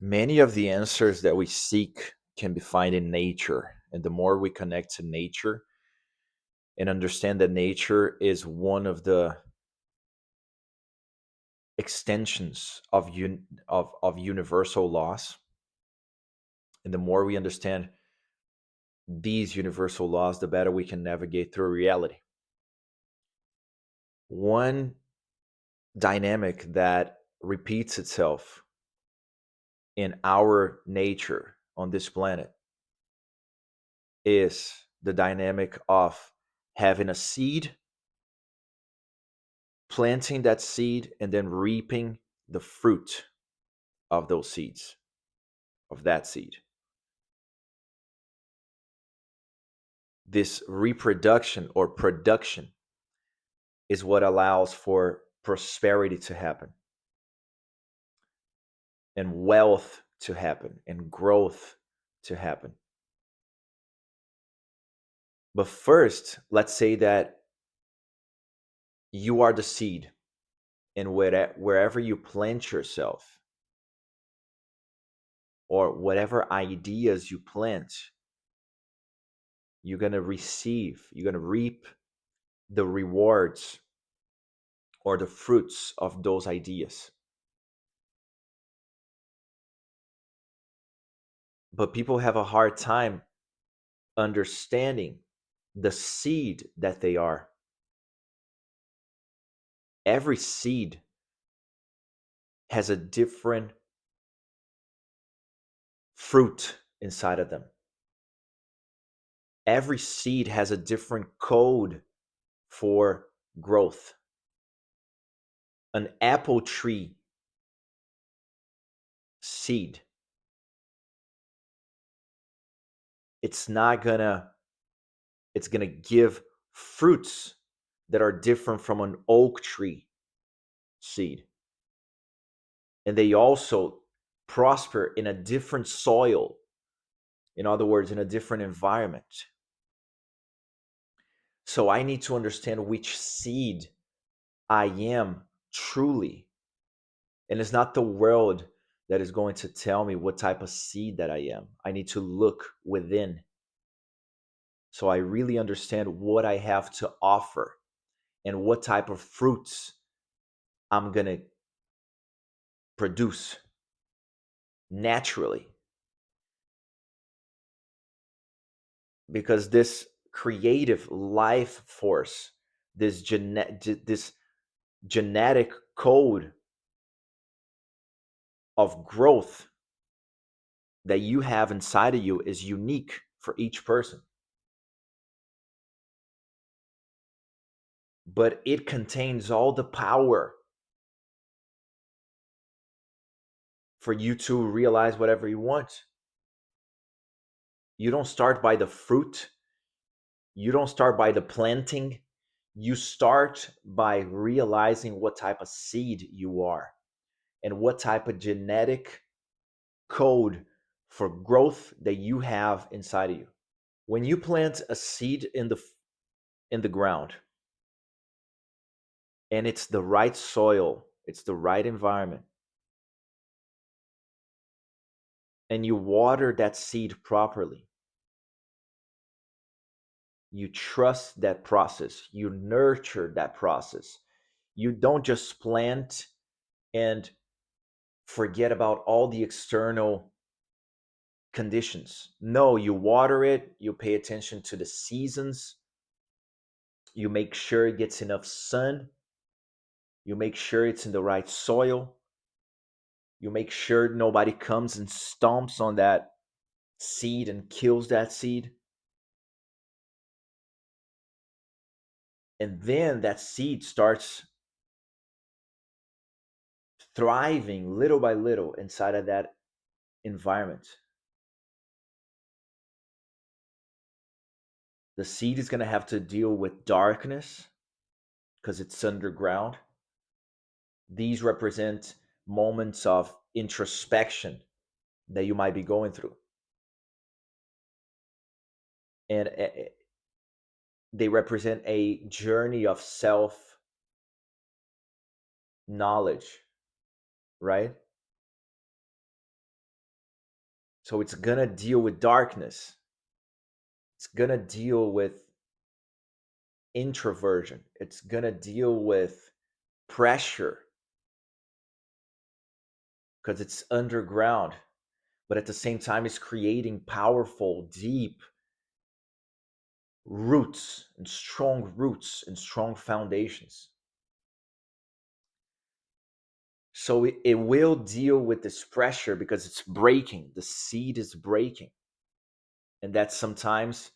Many of the answers that we seek can be found in nature. And the more we connect to nature and understand that nature is one of the extensions of universal laws, and the more we understand these universal laws, the better we can navigate through reality. One dynamic that repeats itself in our nature on this planet is the dynamic of having a seed, planting that seed, and then reaping the fruit of those seeds, of that seed. This reproduction or production is what allows for prosperity to happen and wealth to happen and growth to happen. But first, let's say that you are the seed, and wherever you plant yourself, or whatever ideas you plant, you're going to reap the rewards or the fruits of those ideas. But people have a hard time understanding the seed that they are. Every seed has a different fruit inside of them. Every seed has a different code for growth. An apple tree seed, it's not gonna it's gonna give fruits that are different from an oak tree seed. And they also prosper in a different soil, in other words, in a different environment. So I need to understand which seed I am truly. And it's not the world that is going to tell me what type of seed that I am. I need to look within so I really understand what I have to offer and what type of fruits I'm going to produce naturally. Because this creative life force, this genetic code of growth that you have inside of you is unique for each person. But it contains all the power for you to realize whatever you want. You don't start by the fruit, you don't start by the planting. You start by realizing what type of seed you are and what type of genetic code for growth that you have inside of you. When you plant a seed in the ground and it's the right soil, it's the right environment, and you water that seed properly, you trust that process, you nurture that process. You don't just plant and forget about all the external conditions. No, you water it, you pay attention to the seasons, you make sure it gets enough sun, you make sure it's in the right soil, you make sure nobody comes and stomps on that seed and kills that seed. And then that seed starts thriving little by little inside of that environment. The seed is going to have to deal with darkness because it's underground. These represent moments of introspection that you might be going through. And they represent a journey of self knowledge, right? So it's going to deal with darkness. It's going to deal with introversion. It's going to deal with pressure because it's underground. But at the same time, it's creating powerful, deep roots and strong foundations. So it will deal with this pressure because it's breaking. The seed is breaking. And that sometimes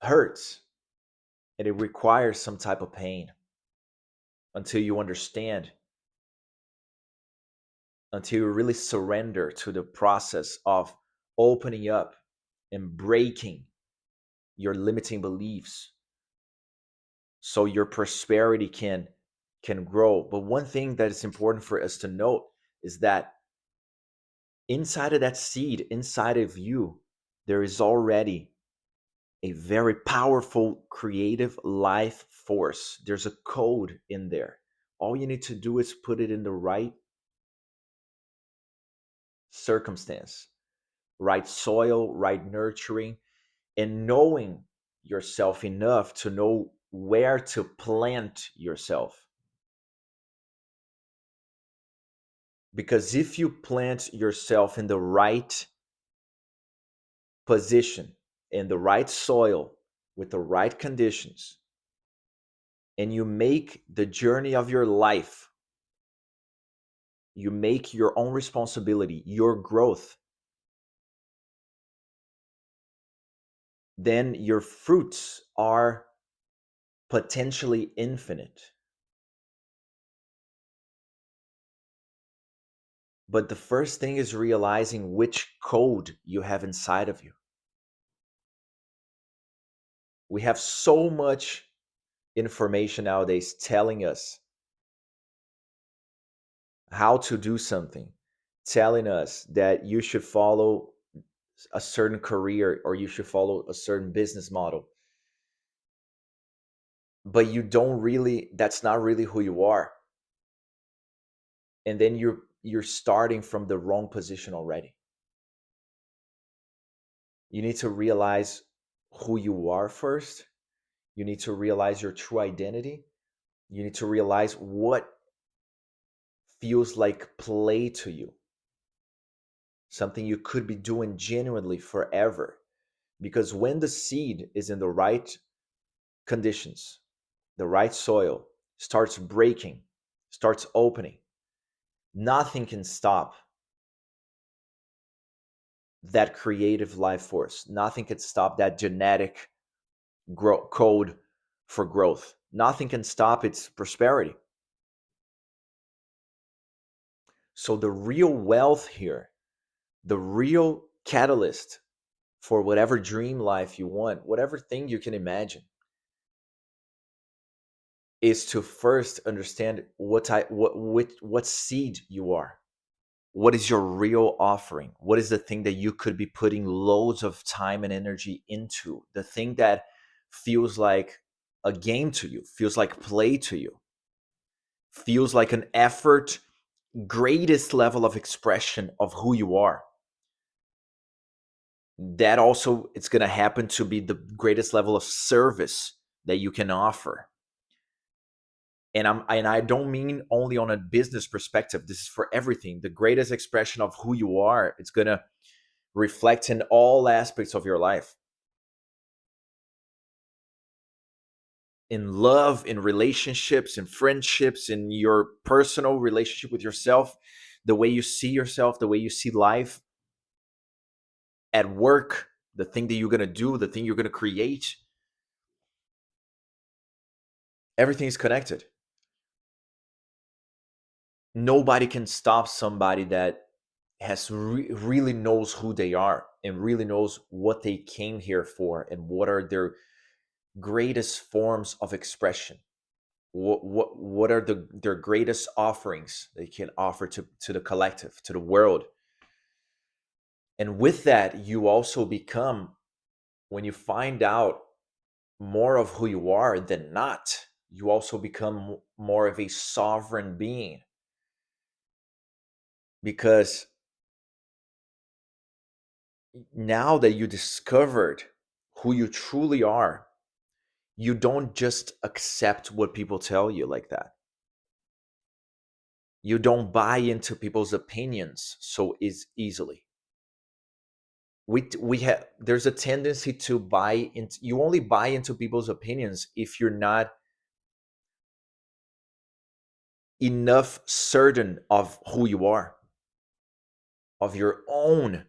hurts. And it requires some type of pain until you understand, until you really surrender to the process of opening up and breaking your limiting beliefs so your prosperity can grow. But one thing that is important for us to note is that inside of that seed, inside of you, there is already a very powerful creative life force. There's a code in there. All you need to do is put it in the right circumstance, right soil, right nurturing, and knowing yourself enough to know where to plant yourself. Because if you plant yourself in the right position, in the right soil, with the right conditions, and you make the journey of your life, you make your own responsibility, your growth, then your fruits are potentially infinite. But the first thing is realizing which code you have inside of you. We have so much information nowadays telling us how to do something, telling us that you should follow a certain career or you should follow a certain business model. But you don't really, that's not really who you are. And then you're starting from the wrong position already. You need to realize who you are first. You need to realize your true identity. You need to realize what feels like play to you, something you could be doing genuinely forever. Because when the seed is in the right conditions, the right soil, starts breaking, starts opening, nothing can stop that creative life force. Nothing can stop that genetic code for growth. Nothing can stop its prosperity. So the real wealth here, the real catalyst for whatever dream life you want, whatever thing you can imagine, is to first understand what seed you are. What is your real offering? What is the thing that you could be putting loads of time and energy into? The thing that feels like a game to you, feels like play to you, feels like an effort, greatest level of expression of who you are. That also it's going to happen to be the greatest level of service that you can offer. And I don't mean only on a business perspective. This is for everything. The greatest expression of who you are, it's going to reflect in all aspects of your life. In love, in relationships, in friendships, in your personal relationship with yourself, the way you see yourself, the way you see life, at work, the thing that you're going to do, the thing you're going to create, everything is connected. Nobody can stop somebody that really knows who they are and really knows what they came here for and what are their greatest forms of expression. What are their greatest offerings they can offer to the collective, to the world. And with that, you also become, when you find out more of who you are than not, you also become more of a sovereign being. Because Now that you discovered who you truly are, you don't just accept what people tell you like that. You don't buy into people's opinions so easily. We have There's a tendency to buy into, you only buy into people's opinions if you're not enough certain of who you are, of your own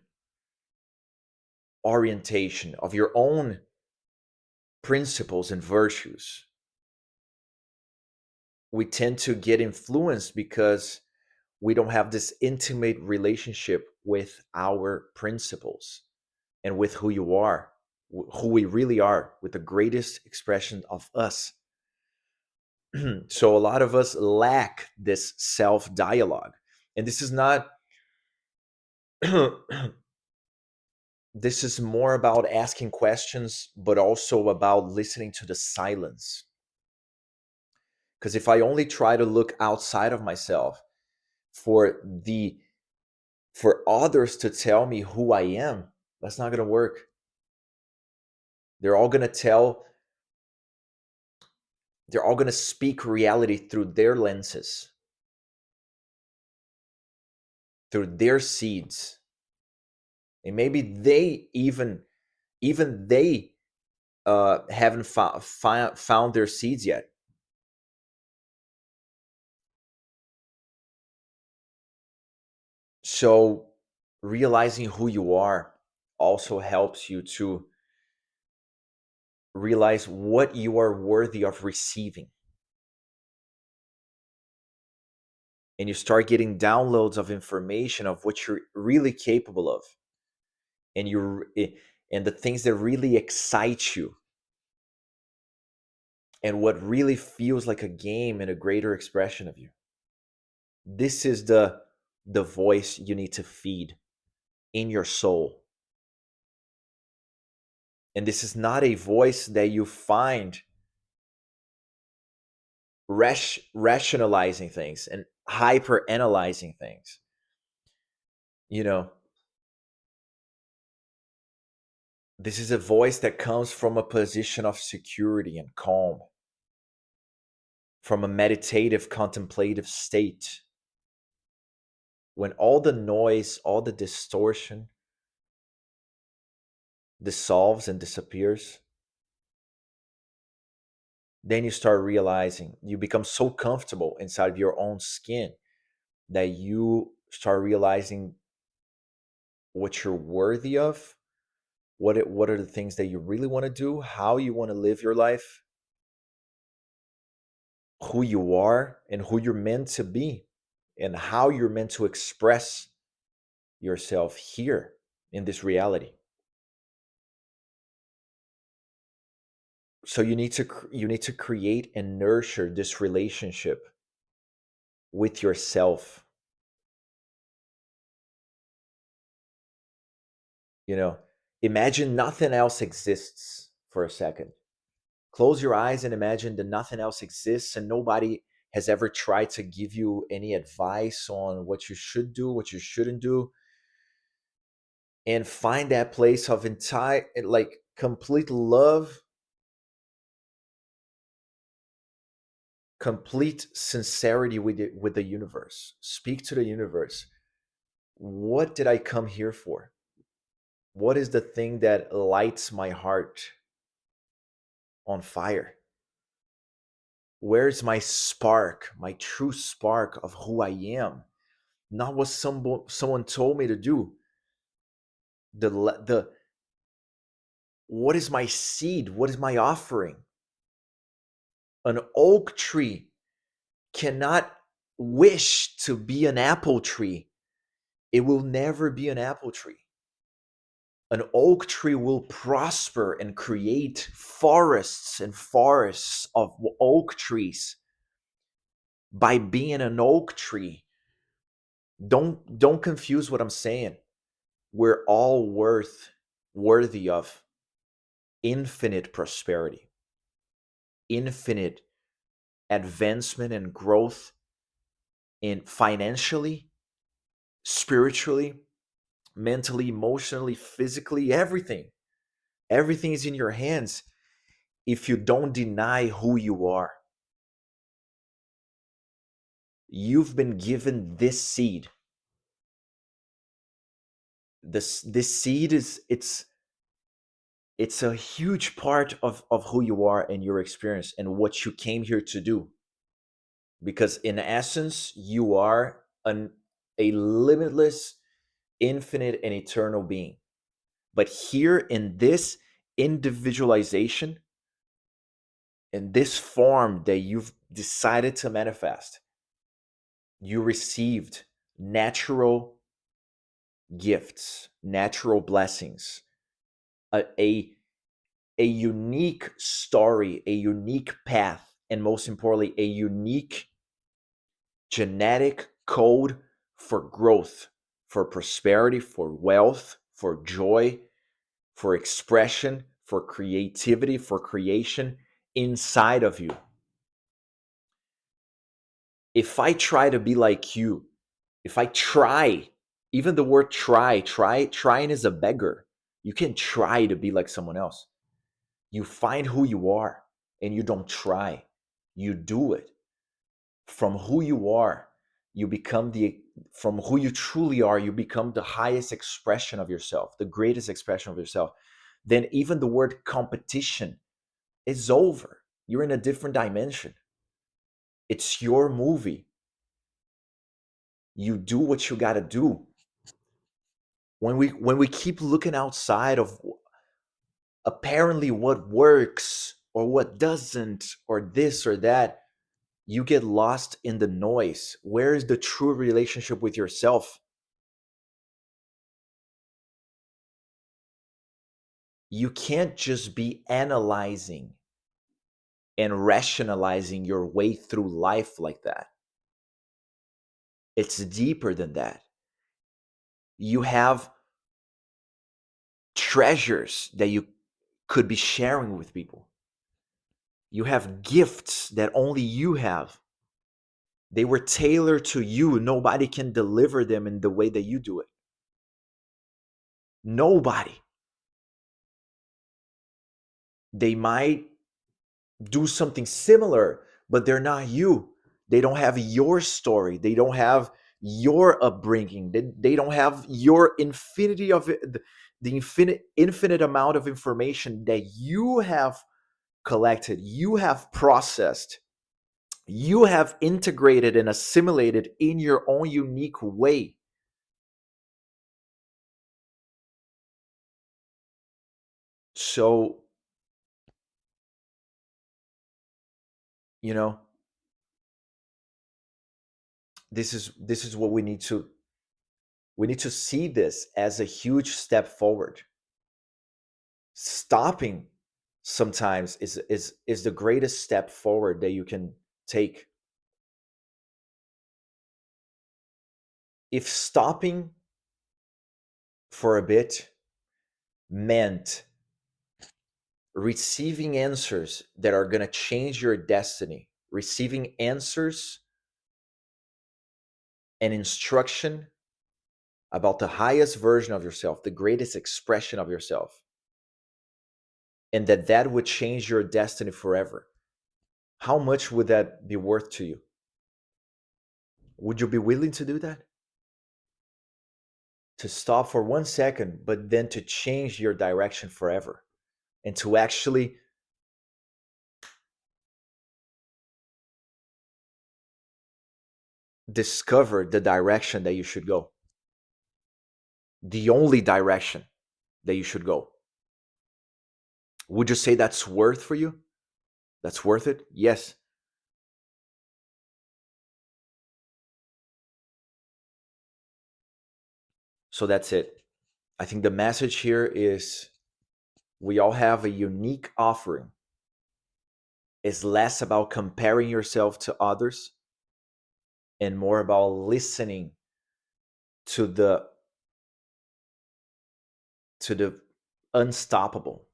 orientation, of your own principles and virtues. We tend to get influenced because we don't have this intimate relationship with our principles and with who you are, who we really are, with the greatest expression of us. So a lot of us lack this self dialogue. And this is not, this is more about asking questions, but also about listening to the silence. Because if I only try to look outside of myself for the for others to tell me who I am, that's not going to work. They're all going to tell, they're all going to speak reality through their lenses, through their seeds. And maybe they even they haven't found their seeds yet. So realizing who you are also helps you to realize what you are worthy of receiving. And you start getting downloads of information of what you're really capable of, and and the things that really excite you, and what really feels like a game and a greater expression of you. This is the voice you need to feed in your soul. And this is not a voice that you find rationalizing things and hyper analyzing things. You know, this is a voice that comes from a position of security and calm, from a meditative, contemplative state. When all the noise, all the distortion dissolves and disappears, then you start realizing, you become so comfortable inside of your own skin that you start realizing what you're worthy of, what are the things that you really want to do, how you want to live your life, who you are and who you're meant to be, and how you're meant to express yourself here in this reality. So you need to create and nurture this relationship with yourself. You know, imagine nothing else exists for a second. Close your eyes and imagine that nothing else exists and nobody has ever tried to give you any advice on what you should do, what you shouldn't do. And find that place of entire, like, complete love, complete sincerity with the universe. Speak to the universe. What did I come here for? What is the thing that lights my heart on fire? Where's my spark, my true spark of who I am? Not what someone told me to do. The What is my seed? What is my offering? An oak tree cannot wish to be an apple tree. It will never be an apple tree. An oak tree will prosper and create forests and forests of oak trees by being an oak tree. Don't confuse what I'm saying. We're all worthy of infinite prosperity, infinite advancement and growth, in financially, spiritually, mentally, emotionally, physically, everything. Everything is in your hands if you don't deny who you are. You've been given this seed. This seed is it's a huge part of who you are and your experience and what you came here to do. Because in essence, you are a limitless, infinite, and eternal being. But here in this individualization, in this form that you've decided to manifest, you received natural gifts, natural blessings, a, a, a unique story, a unique path, and most importantly, a unique genetic code for growth, for prosperity, for wealth, for joy, for expression, for creativity, for creation inside of you. If I try to be like you, if I try, even the word trying is a beggar. You can try to be like someone else. You find who you are and you don't try. You do it. From who you are, you become from who you truly are, you become the highest expression of yourself, the greatest expression of yourself. Then even the word competition is over. You're in a different dimension. It's your movie. You do what you got to do. When we keep looking outside of apparently what works or what doesn't or this or that, you get lost in the noise. Where is the true relationship with yourself? You can't just be analyzing and rationalizing your way through life like that. It's deeper than that. You have treasures that you could be sharing with people. You have gifts that only you have. They were tailored to you. Nobody can deliver them in the way that you do it. Nobody. They might do something similar, but they're not you. They don't have your story. They don't have your upbringing. They don't have your infinity of the infinite amount of information that you have collected, you have processed, you have integrated and assimilated in your own unique way. So, you know, this is what we need to see this as a huge step forward. Stopping sometimes is the greatest step forward that you can take. If stopping for a bit meant receiving answers that are going to change your destiny, receiving answers and instruction about the highest version of yourself, the greatest expression of yourself, and that would change your destiny forever, how much would that be worth to you? Would you be willing to do that? To stop for 1 second, but then to change your direction forever and to actually discover the direction that you should go, the only direction that you should go. Would you say that's worth for you? That's worth it? Yes. So that's it. I think the message here is we all have a unique offering. It's less about comparing yourself to others and more about listening to the unstoppable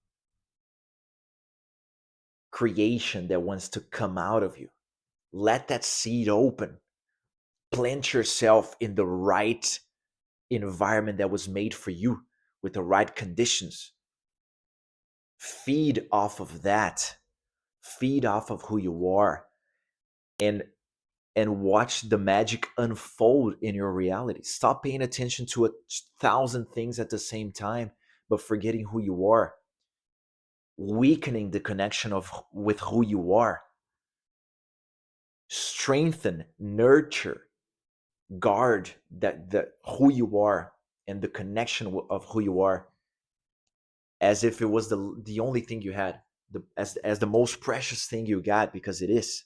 creation that wants to come out of you. Let that seed open. Plant yourself in the right environment that was made for you with the right conditions. Feed off of that. Feed off of who you are, and watch the magic unfold in your reality. Stop paying attention to 1,000 things at the same time, but forgetting who you are, weakening the connection of with who you are. Strengthen, nurture, guard that who you are and the connection of who you are, as if it was the only thing you had, as the most precious thing you got, because it is.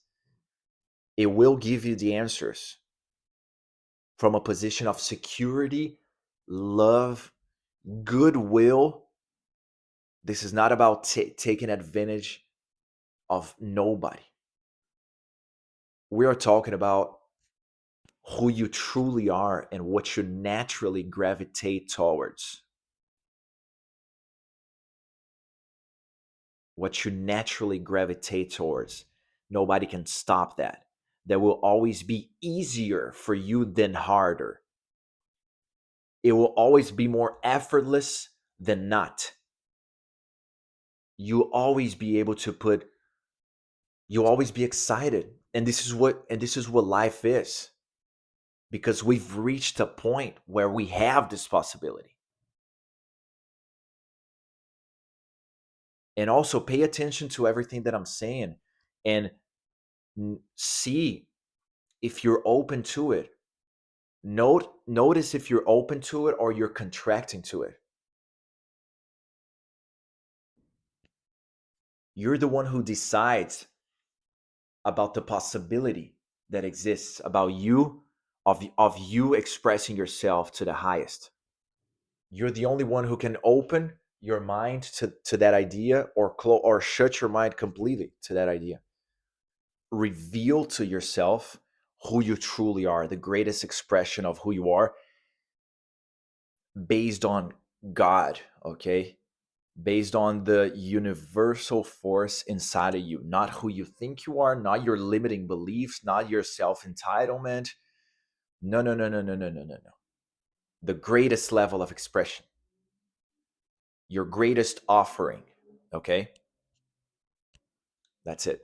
It will give you the answers from a position of security, love, goodwill. This is not about taking advantage of nobody. We are talking about who you truly are and what you naturally gravitate towards. What you naturally gravitate towards. Nobody can stop that. That will always be easier for you than harder. It will always be more effortless than not. You'll always be able to put, you'll always be excited. And this is what life is. Because we've reached a point where we have this possibility. And also pay attention to everything that I'm saying, and see if you're open to it. Notice if you're open to it or you're contracting to it. You're the one who decides about the possibility that exists about you, of you expressing yourself to the highest. You're the only one who can open your mind to that idea, or shut your mind completely to that idea. Reveal to yourself who you truly are, the greatest expression of who you are, based on God, okay? Based on the universal force inside of you, not who you think you are, not your limiting beliefs, not your self entitlement. No, no, no, no, no, no, no, no, no. The greatest level of expression, your greatest offering, okay? That's it.